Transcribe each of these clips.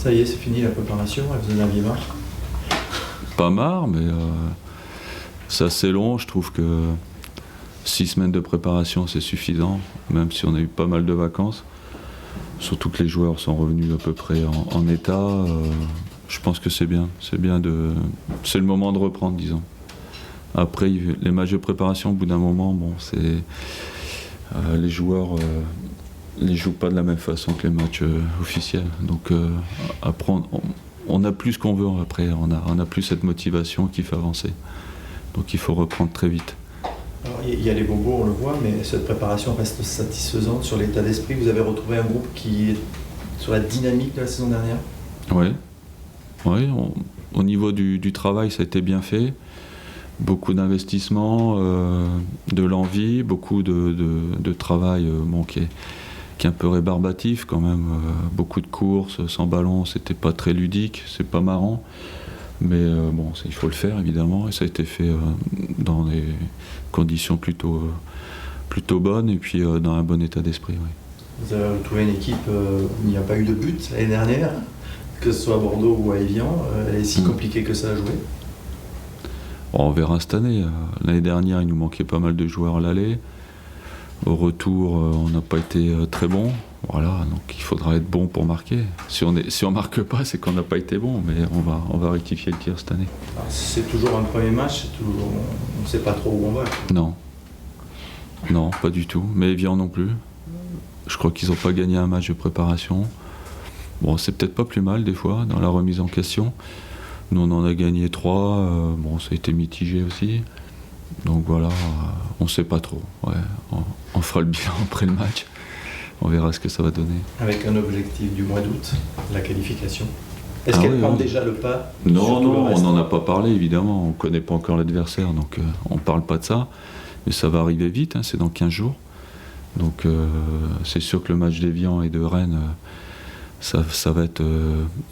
Ça y est, c'est fini la préparation, vous en aviez marre? Pas marre, mais c'est assez long. Je trouve que 6 semaines de préparation, c'est suffisant, même si on a eu pas mal de vacances. Surtout que les joueurs sont revenus à peu près en état. Je pense que c'est bien. C'est le moment de reprendre, disons. Après, les matchs de préparation, au bout d'un moment, bon, les joueurs les jouent pas de la même façon que les matchs officiels. Donc après, on a plus ce qu'on veut après. On a plus cette motivation qui fait avancer. Donc il faut reprendre très vite. Alors, il y a les bobos, on le voit, mais cette préparation reste satisfaisante sur l'état d'esprit. Vous avez retrouvé un groupe qui est sur la dynamique de la saison dernière? Oui. Au niveau du travail, ça a été bien fait. Beaucoup d'investissement, de l'envie, beaucoup de travail qui est un peu rébarbatif quand même. Beaucoup de courses sans ballon, c'était pas très ludique, c'est pas marrant. Mais il faut le faire évidemment, et ça a été fait dans des conditions plutôt bonnes et puis dans un bon état d'esprit. Oui. Vous avez retrouvé une équipe où il n'y a pas eu de but l'année dernière, que ce soit à Bordeaux ou à Évian. Elle est si compliquée que ça à jouer? On verra cette année. L'année dernière, il nous manquait pas mal de joueurs à l'aller. Au retour, on n'a pas été très bon. Voilà, donc il faudra être bon pour marquer. Si on marque pas, c'est qu'on n'a pas été bon, mais on va rectifier le tir cette année. Alors, c'est toujours un premier match, on ne sait pas trop où on va. Non, pas du tout. Mais Evian non plus. Je crois qu'ils n'ont pas gagné un match de préparation. Bon, c'est peut-être pas plus mal des fois dans la remise en question. Nous, on en a gagné 3. Ça a été mitigé aussi. Donc voilà, on ne sait pas trop. Ouais, on fera le bilan après le match. On verra ce que ça va donner. Avec un objectif du mois d'août, la qualification. Est-ce qu'elle prend déjà le pas? Non, on n'en a pas parlé évidemment. On ne connaît pas encore l'adversaire, donc on ne parle pas de ça. Mais ça va arriver vite, c'est dans 15 jours. Donc c'est sûr que le match d'Évian et de Rennes, ça va être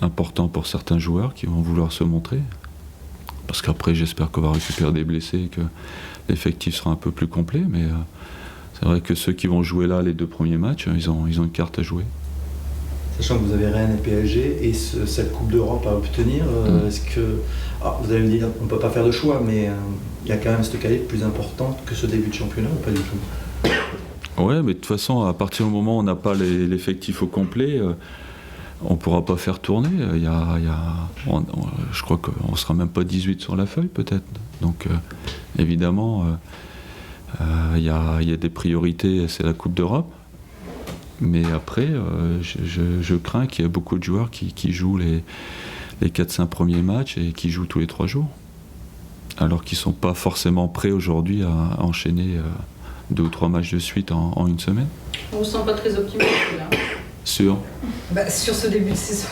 important pour certains joueurs qui vont vouloir se montrer. Parce qu'après, j'espère qu'on va récupérer des blessés et que l'effectif sera un peu plus complet. Mais c'est vrai que ceux qui vont jouer là les 2 premiers matchs, ils ont une carte à jouer. Sachant que vous avez Rennes et PSG et cette Coupe d'Europe à obtenir, est-ce que... Alors, vous allez me dire, on ne peut pas faire de choix, mais il y a quand même cette qualité plus importante que ce début de championnat ou pas du tout? Ouais, mais de toute façon, à partir du moment où on n'a pas l'effectif au complet, on ne pourra pas faire tourner. Je crois qu'on ne sera même pas 18 sur la feuille, peut-être. Donc, évidemment, il y a des priorités, c'est la Coupe d'Europe. Mais après, je crains qu'il y ait beaucoup de joueurs qui jouent les 4-5 premiers matchs et qui jouent tous les 3 jours. Alors qu'ils ne sont pas forcément prêts aujourd'hui à enchaîner 2 ou 3 matchs de suite en une semaine. On ne vous sent pas très optimiste là? Sur ce début de saison.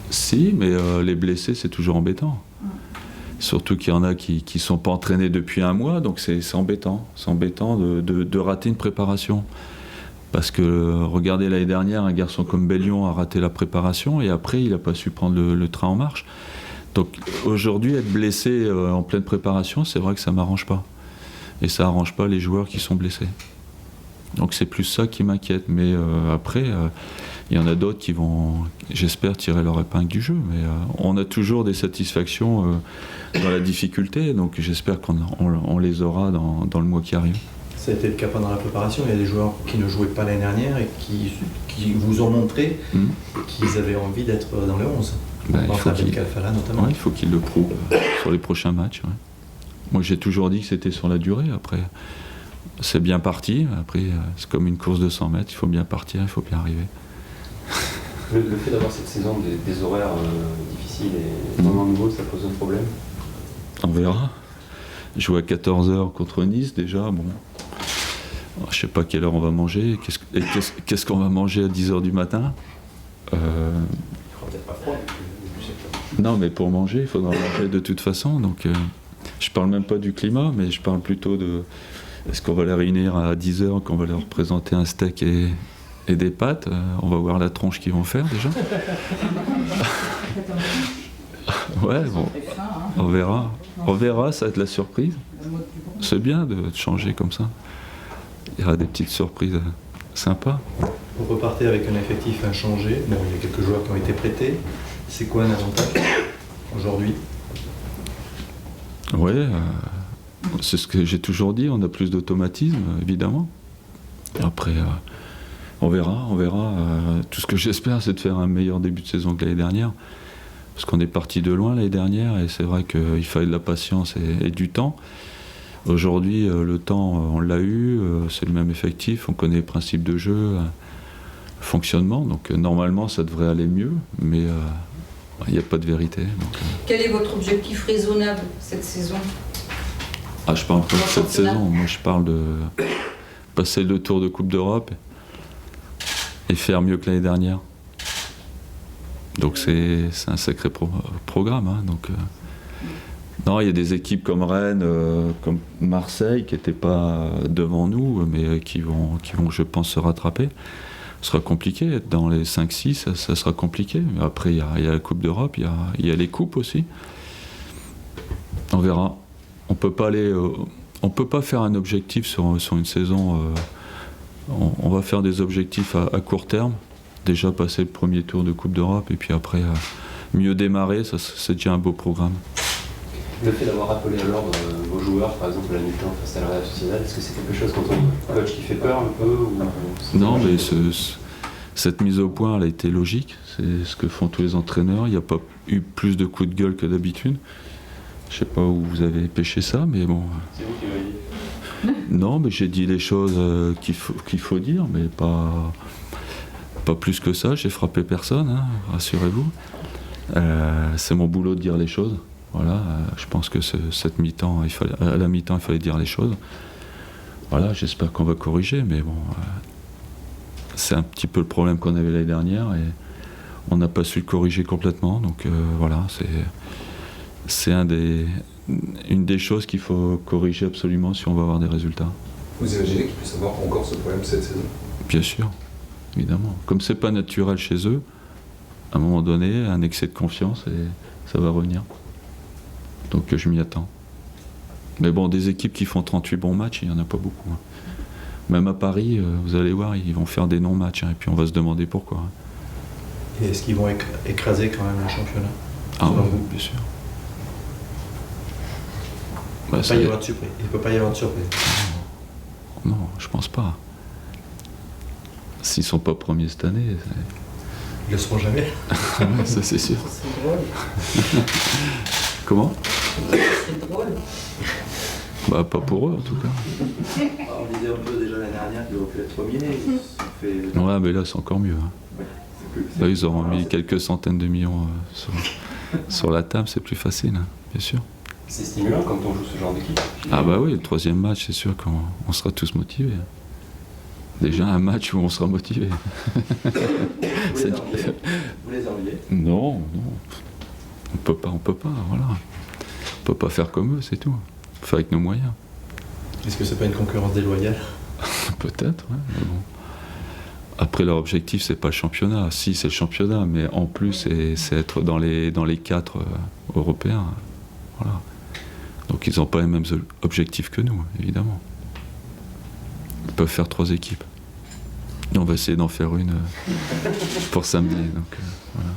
Si, mais les blessés, c'est toujours embêtant. Surtout qu'il y en a qui ne sont pas entraînés depuis un mois, donc c'est embêtant. C'est embêtant de rater une préparation. Parce que, regardez, l'année dernière, un garçon comme Bellion a raté la préparation et après, il n'a pas su prendre le train en marche. Donc aujourd'hui, être blessé en pleine préparation, c'est vrai que ça ne m'arrange pas. Et ça n'arrange pas les joueurs qui sont blessés. Donc c'est plus ça qui m'inquiète. Mais après, il y en a d'autres qui vont, j'espère, tirer leur épingle du jeu. Mais on a toujours des satisfactions dans la difficulté. Donc j'espère qu'on les aura dans le mois qui arrive. Ça a été le cas pendant la préparation. Il y a des joueurs qui ne jouaient pas l'année dernière et qui vous ont montré qu'ils avaient envie d'être dans le 11. Il faut notamment. Ouais, il faut qu'ils le prouvent sur les prochains matchs. Ouais. Moi, j'ai toujours dit que c'était sur la durée. Après, c'est bien parti. Après, c'est comme une course de 100 mètres. Il faut bien partir, il faut bien arriver. Le fait d'avoir cette saison des horaires difficiles et vraiment nouveaux, ça pose un problème? On verra. Jouer à 14h contre Nice, déjà, bon. Alors, je sais pas quelle heure on va manger. Qu'est-ce qu'on va manger à 10h du matin? Il fera peut-être pas froid. Non, mais pour manger, il faudra manger de toute façon. Donc, je parle même pas du climat, mais je parle plutôt de... Est-ce qu'on va les réunir à 10h, qu'on va leur présenter un steak et des pâtes? On va voir la tronche qu'ils vont faire, déjà. Ouais, bon, on verra. On verra, ça va être la surprise. C'est bien de changer comme ça. Il y aura des petites surprises sympas. Vous repartez avec un effectif inchangé. Bon, il y a quelques joueurs qui ont été prêtés. C'est quoi un avantage aujourd'hui? Oui, c'est ce que j'ai toujours dit, on a plus d'automatisme, évidemment. Après, on verra. Tout ce que j'espère, c'est de faire un meilleur début de saison que l'année dernière. Parce qu'on est parti de loin l'année dernière, et c'est vrai qu'il fallait de la patience et du temps. Aujourd'hui, le temps, on l'a eu, c'est le même effectif, on connaît les principes de jeu, le fonctionnement, donc normalement ça devrait aller mieux, mais il n'y a pas de vérité. Donc, Quel est votre objectif raisonnable cette saison? je parle pas de cette championnat. saison, moi je parle de passer le tour de Coupe d'Europe et faire mieux que l'année dernière. Donc c'est un sacré programme. Hein, donc, non, il y a des équipes comme Rennes, comme Marseille, qui n'étaient pas devant nous, mais qui vont, je pense, se rattraper. Ce sera compliqué. Être dans les 5-6, ça sera compliqué. Mais après, il y a la Coupe d'Europe, il y a les coupes aussi. On verra. On peut pas faire un objectif sur une saison. On va faire des objectifs à court terme. Déjà passer le premier tour de Coupe d'Europe, et puis après, mieux démarrer, ça, c'est déjà un beau programme. Le fait d'avoir rappelé à l'ordre vos joueurs, par exemple la mi-temps face à la Real Sociedad, est-ce que c'est quelque chose quand on coach qui fait peur un peu ou... Non, mais cette mise au point, elle a été logique. C'est ce que font tous les entraîneurs. Il n'y a pas eu plus de coups de gueule que d'habitude. Je ne sais pas où vous avez pêché ça, mais bon. C'est vous qui l'avez dit. Non, mais j'ai dit les choses qu'il faut dire, mais pas plus que ça. J'ai frappé personne, hein, rassurez-vous. C'est mon boulot de dire les choses. Voilà, je pense que cette mi-temps, à la mi-temps, il fallait dire les choses. Voilà, j'espère qu'on va corriger, mais bon, c'est un petit peu le problème qu'on avait l'année dernière, et on n'a pas su le corriger complètement. Donc voilà, c'est une des choses qu'il faut corriger absolument si on veut avoir des résultats. Vous imaginez qu'il puisse avoir encore ce problème cette saison? Bien sûr, évidemment. Comme c'est pas naturel chez eux, à un moment donné, un excès de confiance, et ça va revenir. Donc je m'y attends. Mais bon, des équipes qui font 38 bons matchs, il n'y en a pas beaucoup. Hein. Même à Paris, vous allez voir, ils vont faire des non-matchs, hein, et puis on va se demander pourquoi. Hein. Et est-ce qu'ils vont écraser quand même le championnat? Ah Selon oui, vous? bien sûr. Il ne peut pas y avoir de surprise. Non, je pense pas. S'ils sont pas premiers cette année, Ils le seront jamais. ouais, ça c'est sûr. C'est drôle. Comment? C'est drôle. Bah pas pour eux en tout cas. On disait un peu déjà l'année dernière qu'ils auraient pu être premiers. Ouais, mais là c'est encore mieux. Hein. Là ils auront mis quelques centaines de millions sur la table, c'est plus facile, hein, bien sûr. C'est stimulant quand on joue ce genre d'équipe. Ah bah oui, le troisième match, c'est sûr qu'on sera tous motivés. Déjà un match où on sera motivés. Vous les enviez? Non. On peut pas, voilà. On peut pas faire comme eux, c'est tout. On peut faire avec nos moyens. Est-ce que c'est pas une concurrence déloyale? Peut-être, ouais, mais bon. Après, leur objectif, c'est pas le championnat. Si, c'est le championnat, mais en plus, c'est être dans les 4 européens. Voilà. Donc, ils n'ont pas les mêmes objectifs que nous, évidemment. Ils peuvent faire 3 équipes. Et on va essayer d'en faire une pour samedi. Donc, voilà.